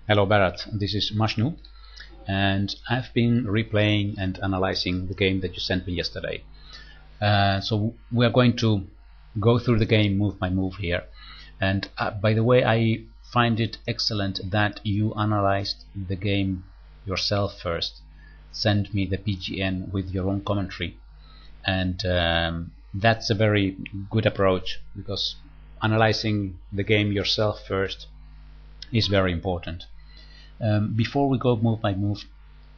Hello Bharath, this is Mashnu, and I've been replaying and analyzing the game that you sent me yesterday. So we are going to go through the game move by move here. And by the way, I find it excellent that you analyzed the game yourself first. Send me the PGN with your own commentary, and that's a very good approach, because analyzing the game yourself first is very important. Before we go move by move,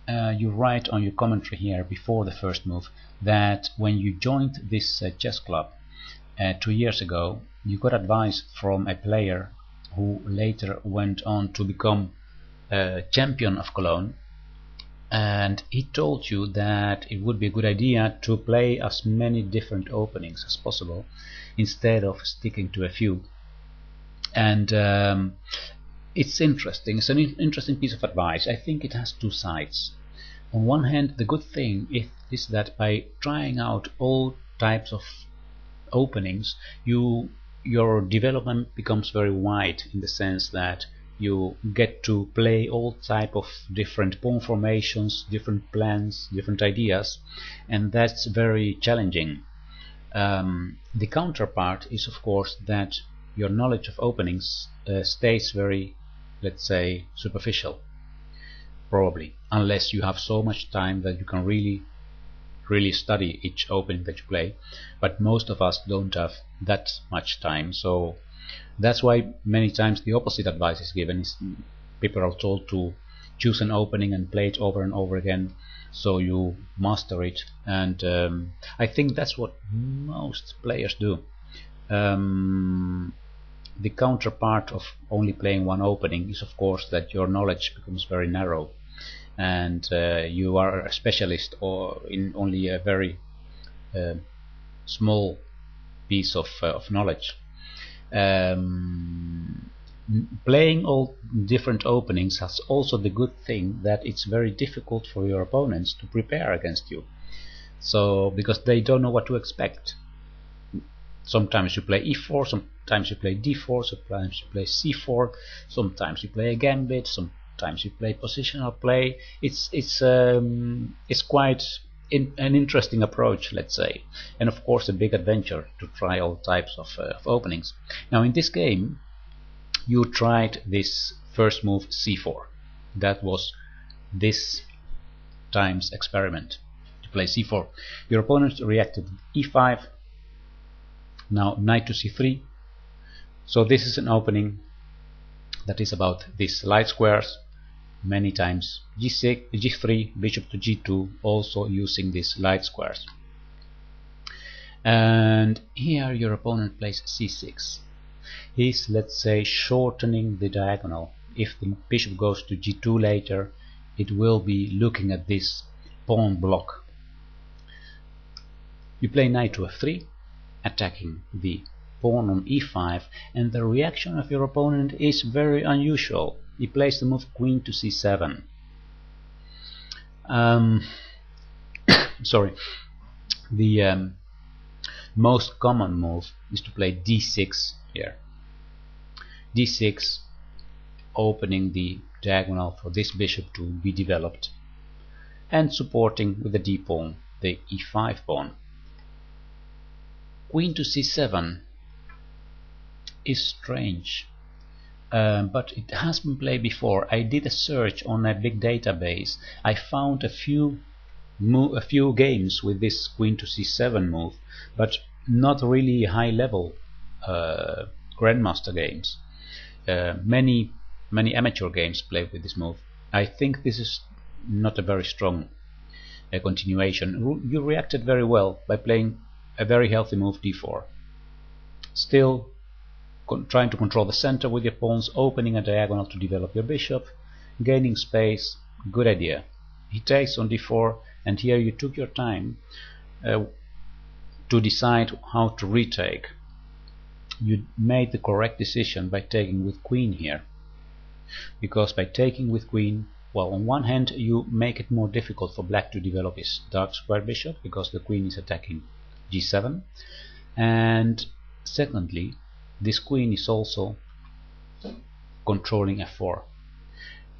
you write on your commentary here before the first move that when you joined this chess club 2 years ago, you got advice from a player who later went on to become champion of Cologne, and he told you that it would be a good idea to play as many different openings as possible instead of sticking to a few. And it's interesting. It's an interesting piece of advice. I think it has two sides. On one hand, the good thing is that by trying out all types of openings, your development becomes very wide, in the sense that you get to play all type of different pawn formations, different plans, different ideas, and that's very challenging. The counterpart is, of course, that your knowledge of openings stays very, let's say, superficial, probably, unless you have so much time that you can really study each opening that you play. But most of us don't have that much time, so that's why many times the opposite advice is given. People are told to choose an opening and play it over and over again, so you master it, and I think that's what most players do. The counterpart of only playing one opening is, of course, that your knowledge becomes very narrow, and you are a specialist or in only a very small piece of knowledge. Playing all different openings has also the good thing that it's very difficult for your opponents to prepare against you, so because they don't know what to expect. Sometimes you play e4, sometimes you play d4, sometimes you play c4, sometimes you play a gambit, sometimes you play positional play. It's quite an interesting approach, let's say, and of course a big adventure to try all types of openings. Now in this game you tried this first move c4. That was this time's experiment, to play c4. Your opponent reacted e5. Now knight to c3. So this is an opening that is about these light squares. Many times g6, g3, bishop to g2, also using these light squares. And here your opponent plays c6. He's, let's say, shortening the diagonal. If the bishop goes to g2 later, it will be looking at this pawn block. You play knight to f3, attacking the pawn on e5, and the reaction of your opponent is very unusual. He plays the move queen to c7. Sorry. The most common move is to play d6 here. d6, opening the diagonal for this bishop to be developed, and supporting with the d pawn the e5 pawn. Queen to c7 is strange, but it has been played before. I did a search on a big database. I found a few games with this queen to c7 move, but not really high level grandmaster games. Many amateur games play with this move. I think this is not a very strong continuation. You reacted very well by playing a very healthy move d4. Still trying to control the center with your pawns, opening a diagonal to develop your bishop, gaining space. Good idea. He takes on d4, and here you took your time to decide how to retake. You made the correct decision by taking with queen here, because by taking with queen, well, on one hand you make it more difficult for black to develop his dark square bishop, because the queen is attacking g7, and secondly, this queen is also controlling f4.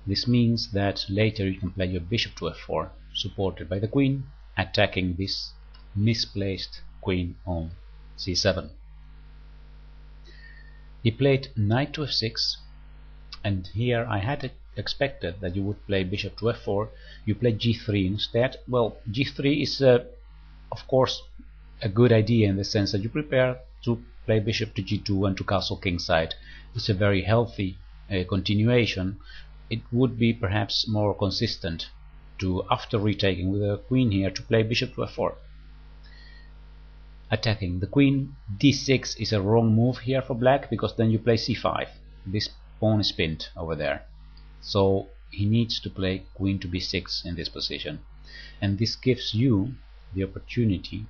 This means that later you can play your bishop to f4, supported by the queen, attacking this misplaced queen on c7. He played knight to f6, and here I had expected that you would play bishop to f4. You played g3 instead. Well, g3 is of course a good idea in the sense that you prepare to play bishop to g2 and to castle kingside. It's a very healthy continuation. It would be perhaps more consistent to, after retaking with the queen here, to play bishop to f4. Attacking the queen, d6 is a wrong move here for black, because then you play c5. This pawn is pinned over there. So he needs to play queen to b6 in this position. And this gives you the opportunity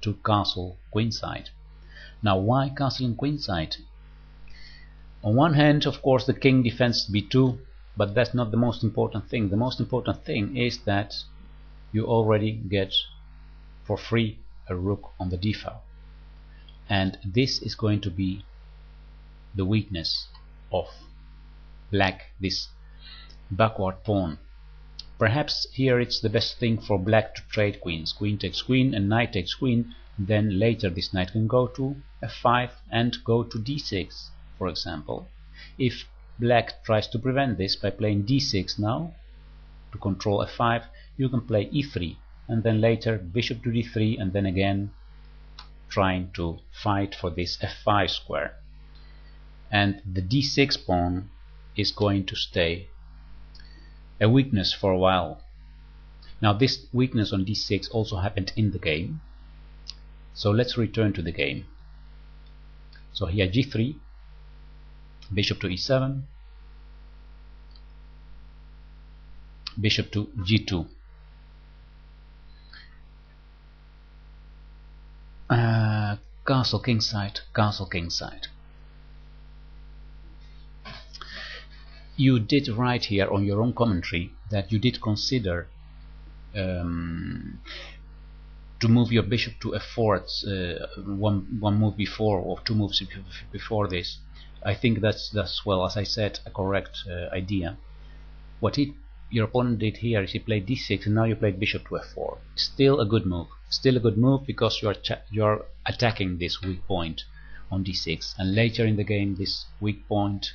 to castle queenside. Now, why castling queenside? On one hand, of course, the king defends b2, but that's not the most important thing. The most important thing is that you already get for free a rook on the d file, and this is going to be the weakness of black, this backward pawn. Perhaps here it's the best thing for black to trade queens. Queen takes queen and knight takes queen. Then later this knight can go to f5 and go to d6, for example. If black tries to prevent this by playing d6 now to control f5, you can play e3, and then later bishop to d3, and then again trying to fight for this f5 square. And the d6 pawn is going to stay a weakness for a while. Now, this weakness on d6 also happened in the game, so let's return to the game. So here g3, bishop to e7, bishop to g2. Castle kingside, castle kingside. You did write here on your own commentary that you did consider to move your bishop to f4 one move before, or two moves before this. I think that's well, as I said, a correct idea. What your opponent did here is he played d6, and now you played bishop to f4. Still a good move. Still a good move, because you're attacking this weak point on d6, and later in the game this weak point,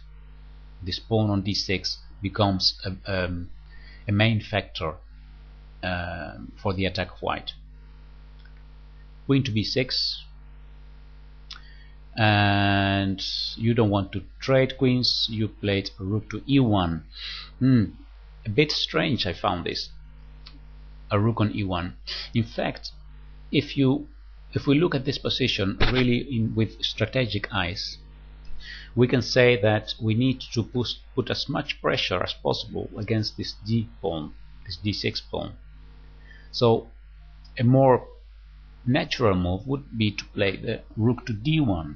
this pawn on d6, becomes a main factor for the attack of white. Queen to b6, and you don't want to trade queens. You played rook to e1. A bit strange, I found this. A rook on e1. In fact, if we look at this position really with strategic eyes, we can say that we need to put as much pressure as possible against this d pawn, this d6 pawn. So a more natural move would be to play the rook to d1.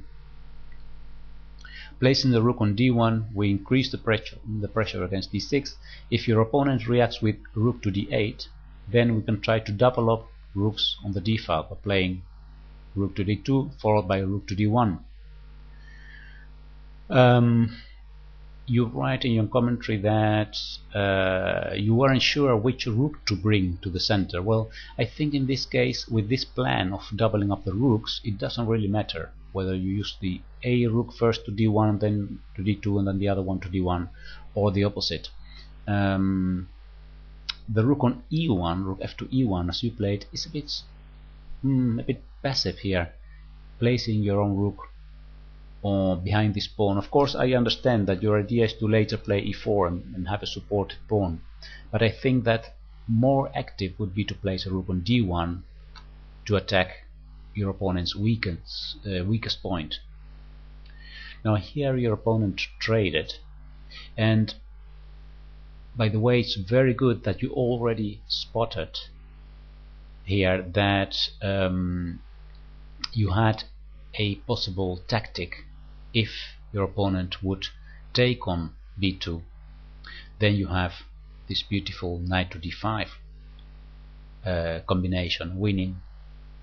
Placing the rook on d1, we increase the pressure against d6. If your opponent reacts with rook to d8, then we can try to double up rooks on the d file by playing rook to d2 followed by rook to d1. You write in your commentary that you weren't sure which rook to bring to the center. Well, I think in this case, with this plan of doubling up the rooks, it doesn't really matter whether you use the a rook first to d1, then to d2, and then the other one to d1, or the opposite. The rook on e1, rook f to e1, as you played, is a bit passive here, placing your own rook behind this pawn. Of course, I understand that your idea is to later play e4 and have a supported pawn, but I think that more active would be to place a rook on d1 to attack your opponent's weakest point. Now here your opponent traded, and by the way, it's very good that you already spotted here that you had a possible tactic. If your opponent would take on b2, then you have this beautiful knight to d5 combination, winning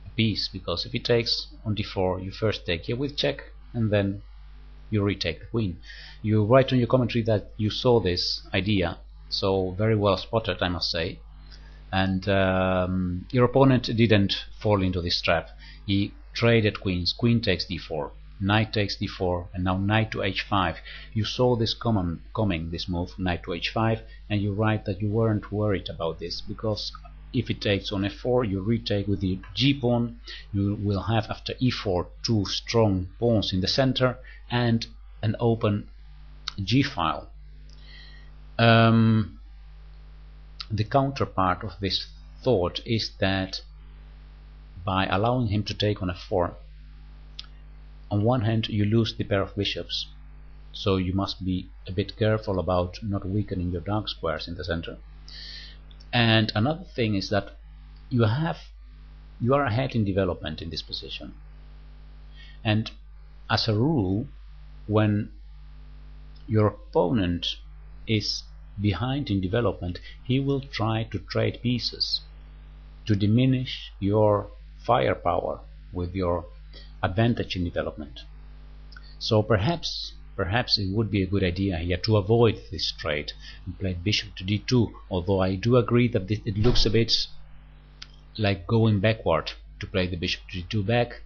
a piece, because if he takes on d4, you first take here with check, and then you retake the queen. You write on your commentary that you saw this idea, so very well spotted, I must say. And your opponent didn't fall into this trap. He traded queens. Queen takes d4, knight takes d4, and now knight to h5. You saw this coming, this move, knight to h5, and you write that you weren't worried about this, because if it takes on f4, you retake with the g pawn. You will have after e4 two strong pawns in the center and an open g file. The counterpart of this thought is that by allowing him to take on f4, on one hand you lose the pair of bishops, so you must be a bit careful about not weakening your dark squares in the center. And another thing is that you are ahead in development in this position, and as a rule, when your opponent is behind in development, he will try to trade pieces to diminish your firepower with your advantage in development. So perhaps it would be a good idea here to avoid this trade and play bishop to d2, although I do agree that it looks a bit like going backward to play the bishop to d2 back,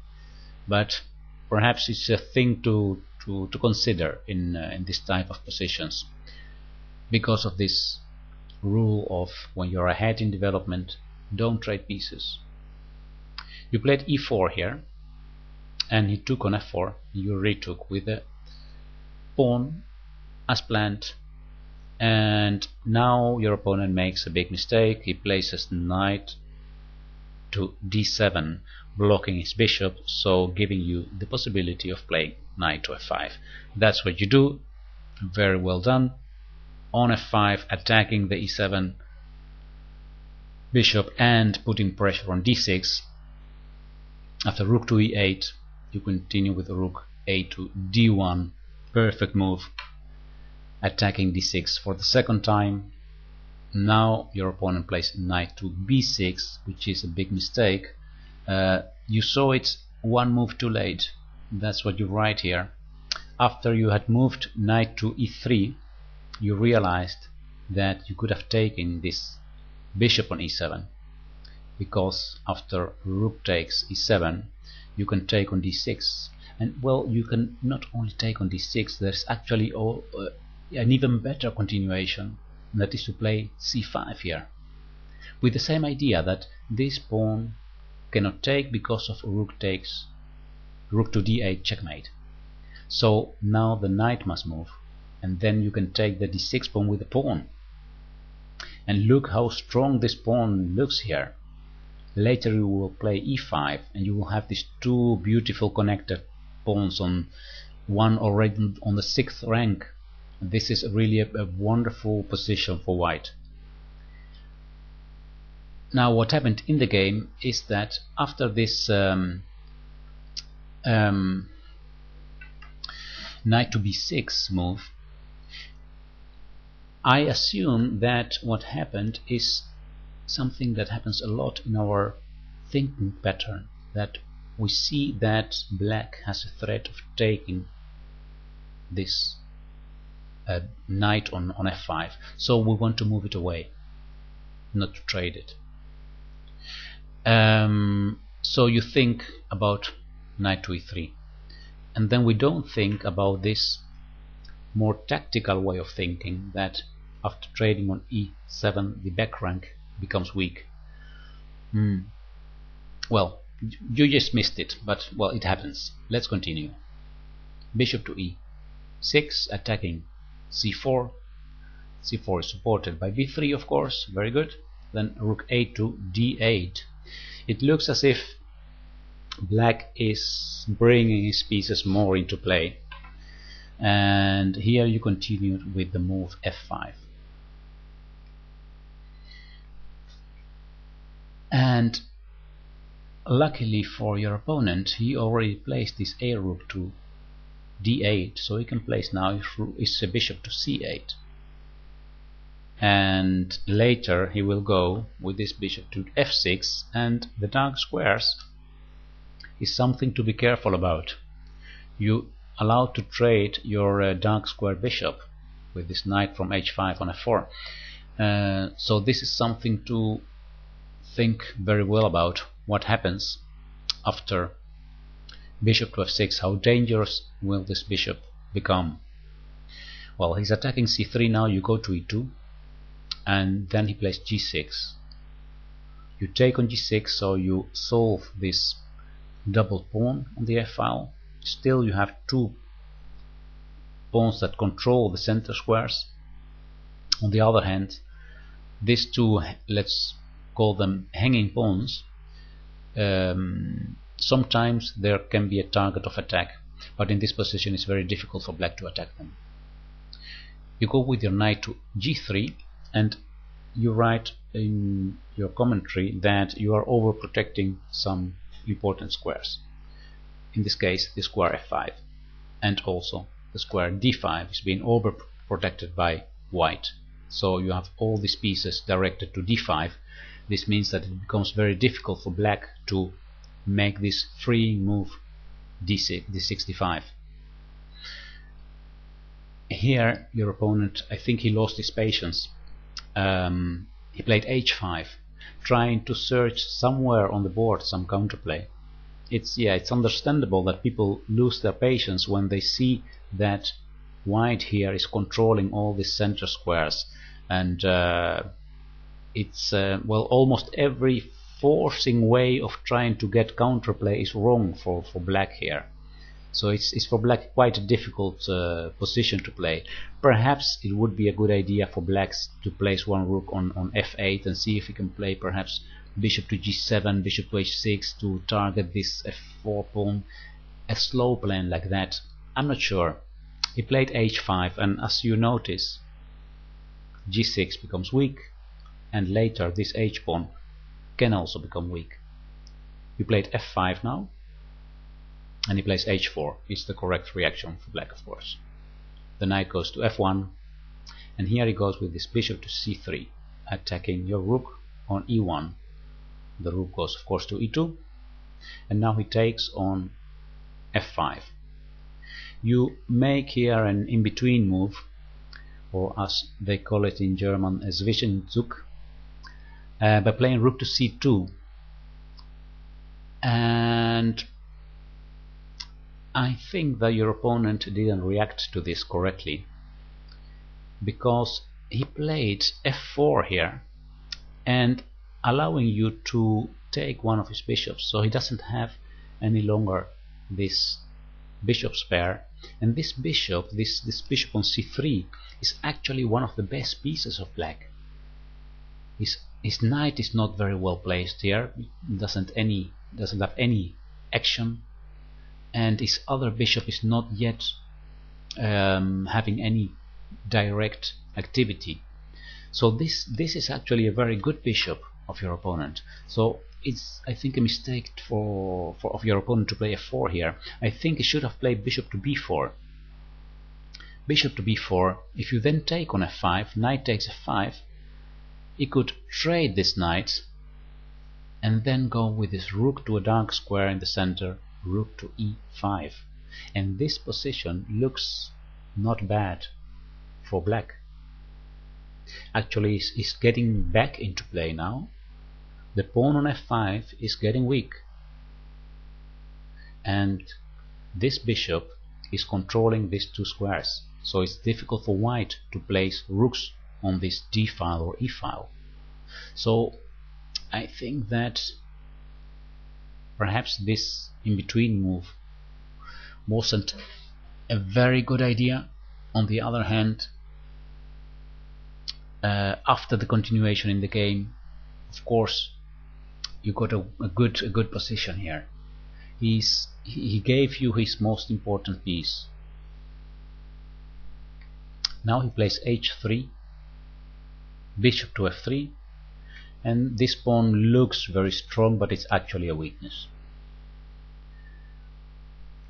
but perhaps it's a thing to consider in this type of positions, because of this rule of when you're ahead in development, don't trade pieces. You played e4 here, and he took on f4. You retook with the pawn as planned, and now your opponent makes a big mistake. He places knight to d7, blocking his bishop, so giving you the possibility of playing knight to f5. That's what you do. Very well done. On f5, attacking the e7 bishop and putting pressure on d6. After rook to e8, you continue with rook a to d1. Perfect move. Attacking d6 for the second time. Now your opponent plays knight to b6, which is a big mistake. You saw it one move too late. That's what you write here. After you had moved knight to e3, you realized that you could have taken this bishop on e7, because after rook takes e7, you can take on d6, and well, you can not only take on d6, there's actually an even better continuation, that is to play c5 here, with the same idea that this pawn cannot take because of rook takes, rook to d8 checkmate. So now the knight must move, and then you can take the d6 pawn with the pawn. And look how strong this pawn looks here. Later you will play e5, and you will have these two beautiful connected pawns, on one already on the 6th rank. This is really a wonderful position for white. Now what happened in the game is that after this knight to b6 move, I assume that what happened is something that happens a lot in our thinking pattern, that we see that black has a threat of taking this knight on f5, so we want to move it away, not to trade it. So you think about knight to e3, and then we don't think about this more tactical way of thinking, that after trading on e7 the back rank becomes weak. Well, you just missed it, but well, it happens. Let's continue. Bishop to e6, attacking c4. c4 is supported by b3, of course, very good. Then rook a to d8. It looks as if black is bringing his pieces more into play, and here you continued with the move f5. And luckily for your opponent, he already placed this a rook to d8, so he can place now his bishop to c8, and later he will go with this bishop to f6, and the dark squares is something to be careful about. You allowed to trade your dark square bishop with this knight from h5 on f4. So this is something to think very well about. What happens after bishop to f6? How dangerous will this bishop become? Well, he's attacking c3 now. You go to e2, and then he plays g6. You take on g6, so you solve this double pawn on the f file. Still you have two pawns that control the center squares. On the other hand, these two, let's call them hanging pawns, sometimes there can be a target of attack, but in this position it's very difficult for black to attack them. You go with your knight to g3, and you write in your commentary that you are overprotecting some important squares. In this case, the square f5, and also the square d5 is being overprotected by white. So you have all these pieces directed to d5. This means that it becomes very difficult for black to make this freeing move d6, d65. Here your opponent, I think he lost his patience. He played h5, trying to search somewhere on the board some counterplay. It's understandable that people lose their patience when they see that white here is controlling all these center squares, and it's well, almost every forcing way of trying to get counterplay is wrong for black here. So it's for black quite a difficult position to play. Perhaps it would be a good idea for blacks to place one rook on f8 and see if he can play perhaps bishop to g7, bishop to h6 to target this f4 pawn. A slow plan like that, I'm not sure. He played h5, and as you notice, g6 becomes weak, and later this h pawn can also become weak. He played f5 now, and he plays h4. It's the correct reaction for black, of course. The knight goes to f1, and here he goes with this bishop to c3, attacking your rook on e1. The rook goes, of course, to e2, and now he takes on f5. You make here an in-between move, or as they call it in German, a Zwischenzug, by playing rook to c2. And I think that your opponent didn't react to this correctly, because he played f4 here, and allowing you to take one of his bishops, so he doesn't have any longer this bishop's pair. And this bishop, this bishop on c3, is actually one of the best pieces of black. His knight is not very well placed here, doesn't have any action, and his other bishop is not yet having any direct activity. So this is actually a very good bishop of your opponent. So it's, I think, a mistake of your opponent to play f4 here. I think he should have played bishop to b4. Bishop to b4. If you then take on f5, knight takes f5, he could trade this knight and then go with this rook to a dark square in the center, rook to e5. And this position looks not bad for black. Actually, is getting back into play now. The pawn on f5 is getting weak, and this bishop is controlling these two squares, so it's difficult for white to place rooks on this d file or e file. So I think that perhaps this in-between move wasn't a very good idea. On the other hand, after the continuation in the game, of course, you got a good position here. He gave you his most important piece. Now he plays h3, bishop to f3, and this pawn looks very strong, but it's actually a weakness.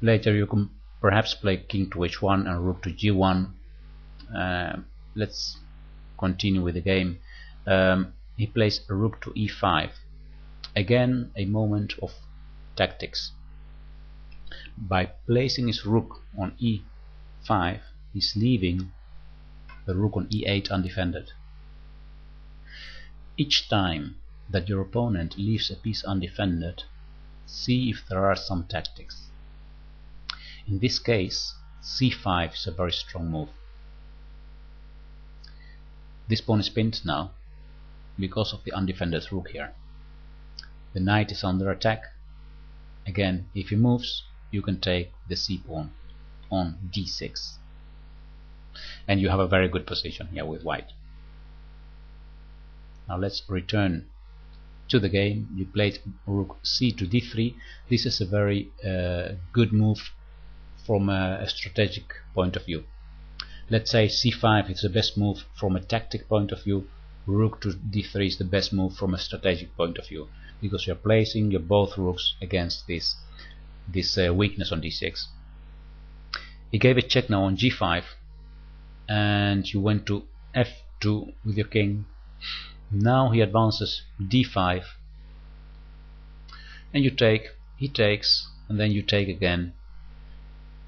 Later you can perhaps play king to h1 and rook to g1. Let's continue with the game. He plays a rook to e5. Again, a moment of tactics. By placing his rook on e5, he's leaving the rook on e8 undefended. Each time that your opponent leaves a piece undefended, see if there are some tactics. In this case, c5 is a very strong move. This pawn is pinned now because of the undefended rook here. The knight is under attack. Again, if he moves, you can take the c pawn on d6, and you have a very good position here with white. Now let's return to the game. You played rook c to d3. This is a very good move from a strategic point of view. Let's say c5 is the best move from a tactic point of view. Rook to d3 is the best move from a strategic point of view, because you're placing your both rooks against this weakness on d6. He gave a check now on g5, and you went to f2 with your king. Now he advances d5, and you take, he takes, and then you take again.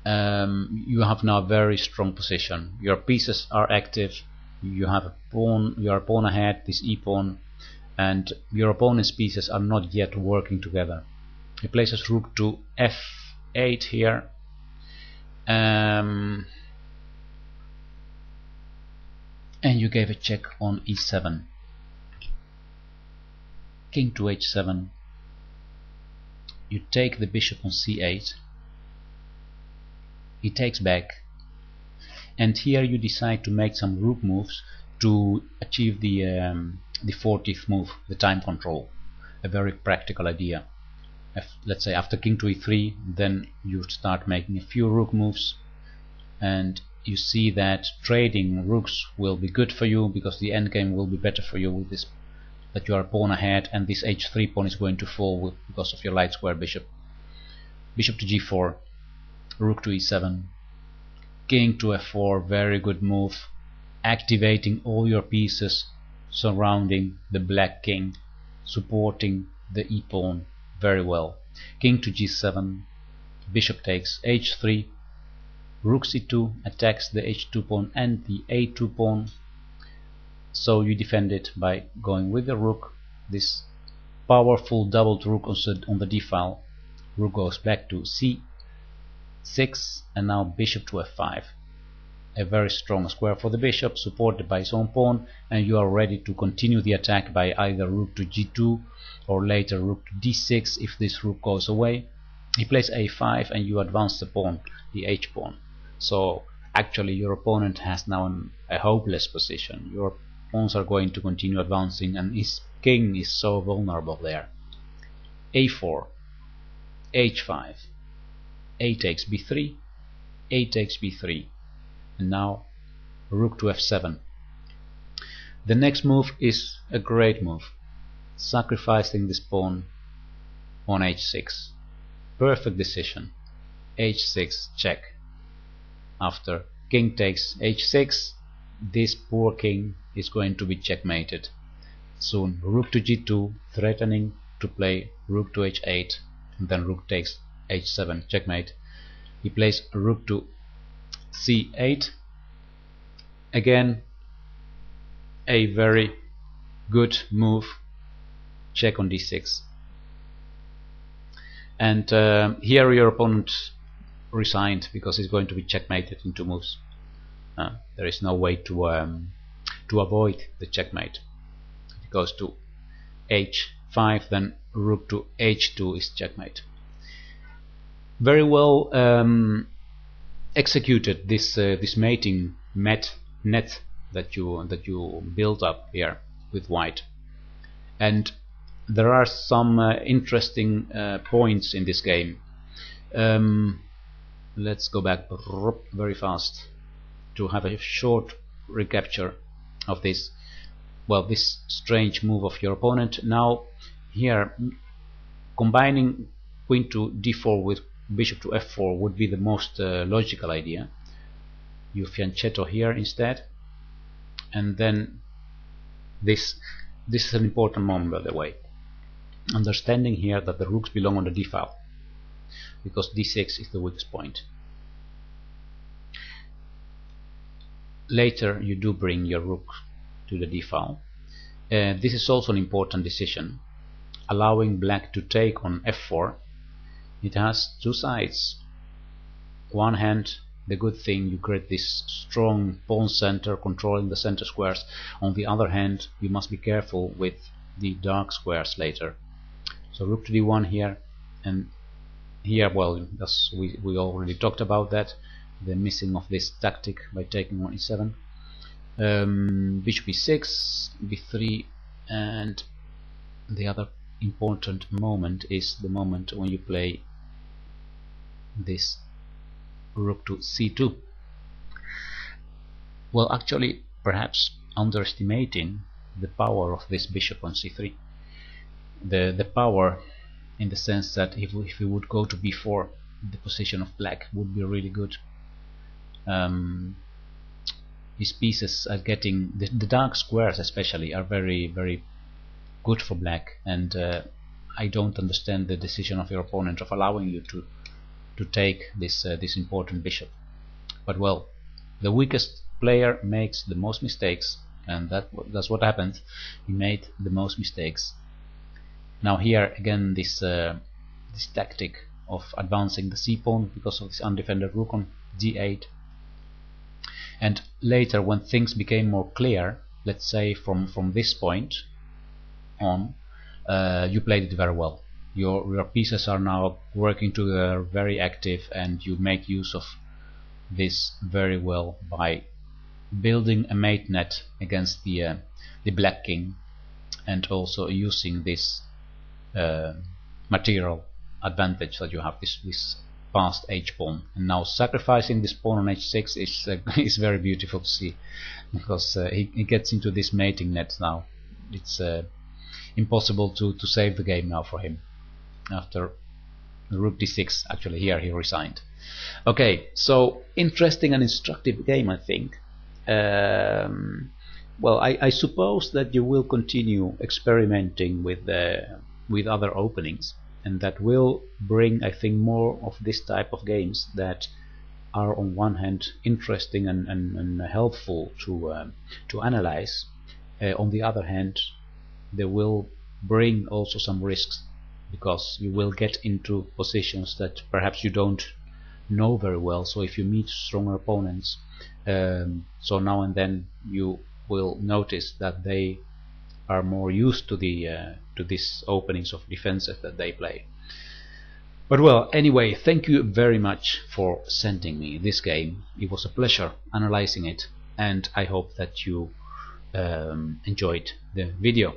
You have now a very strong position. Your pieces are active. You have a pawn, you are a pawn ahead, this e-pawn, and your opponent's pieces are not yet working together. He places rook to f8 here. And you gave a check on e7. King to h7. You take the bishop on c8. He takes back, and here you decide to make some rook moves to achieve the 40th move, the time control. A very practical idea. Let's say after king to e3, then you start making a few rook moves, and you see that trading rooks will be good for you, because the endgame will be better for you with this, that you are a pawn ahead, and this h3 pawn is going to fall because of your light square bishop. Bishop to g4, rook to e7, king to f4, very good move, activating all your pieces surrounding the black king, supporting the e-pawn very well. King to g7, bishop takes h3, rook c2 attacks the h2 pawn and the a2 pawn, so you defend it by going with the rook, this powerful doubled rook on the d file. Rook goes back to c6, and now bishop to f5. A very strong square for the bishop, supported by his own pawn, and you are ready to continue the attack by either rook to g2 or later rook to d6 if this rook goes away. He plays a5, and you advance the pawn, the h pawn. So actually your opponent has now a hopeless position. Your pawns are going to continue advancing, and his king is so vulnerable there. a4, h5, a takes b3, a takes b3, and now rook to f7. The next move is a great move, sacrificing this pawn on h6. Perfect decision. h6 check. After king takes h6, this poor king is going to be checkmated. Soon rook to g2, threatening to play rook to h8, and then rook takes h7, checkmate. He plays rook to c8. Again, a very good move, check on d6. And here your opponent resigned, because he's going to be checkmated in two moves. There is no way to avoid the checkmate. If it goes to h5, then rook to h2 is checkmate. Very well executed this mating net that you build up here with white. And there are some interesting points in this game. Let's go back very fast to have a short recapture of this. Well, this strange move of your opponent. Now here, combining queen to d4 with bishop to f4 would be the most logical idea. You fianchetto here instead, and then this is an important moment, by the way. Understanding here that the rooks belong on the d file. because d6 is the weakest point. Later you do bring your rook to the d file. This is also an important decision, allowing black to take on f4. It has two sides. One hand, the good thing, you create this strong pawn center controlling the center squares. On the other hand, you must be careful with the dark squares later. So rook to d1 here, and here, well, we already talked about that, the missing of this tactic by taking on e7. Bishop e6, b3, and the other important moment is the moment when you play this rook to c2. Well, actually, perhaps underestimating the power of this bishop on c3. The power in the sense that if we would go to b4, the position of black would be really good. These pieces are getting the dark squares especially are very, very good for black, and I don't understand the decision of your opponent of allowing you to take this important bishop. But well, the weakest player makes the most mistakes, and that's what happened. He made the most mistakes. Now here again, this tactic of advancing the c-pawn because of this undefended rook on d8. And later, when things became more clear, let's say from this point on, you played it very well. Your pieces are now working together, very active, and you make use of this very well by building a mate net against the black king, and also using this material advantage that you have, this passed h-pawn, and now sacrificing this pawn on h6 is very beautiful to see, because he gets into this mating net now. It's impossible to save the game now for him after rook d6. Actually, here he resigned. Okay, so interesting and instructive game, I think. Well, I suppose that you will continue experimenting with other openings, and that will bring, I think, more of this type of games that are on one hand interesting and helpful to analyze. On the other hand, they will bring also some risks, because you will get into positions that perhaps you don't know very well. So if you meet stronger opponents, so now and then you will notice that they are more used to these openings of defenses that they play. But well, anyway, thank you very much for sending me this game. It was a pleasure analyzing it, and I hope that you enjoyed the video.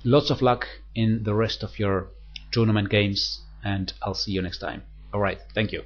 Lots of luck in the rest of your tournament games, and I'll see you next time. Alright, thank you.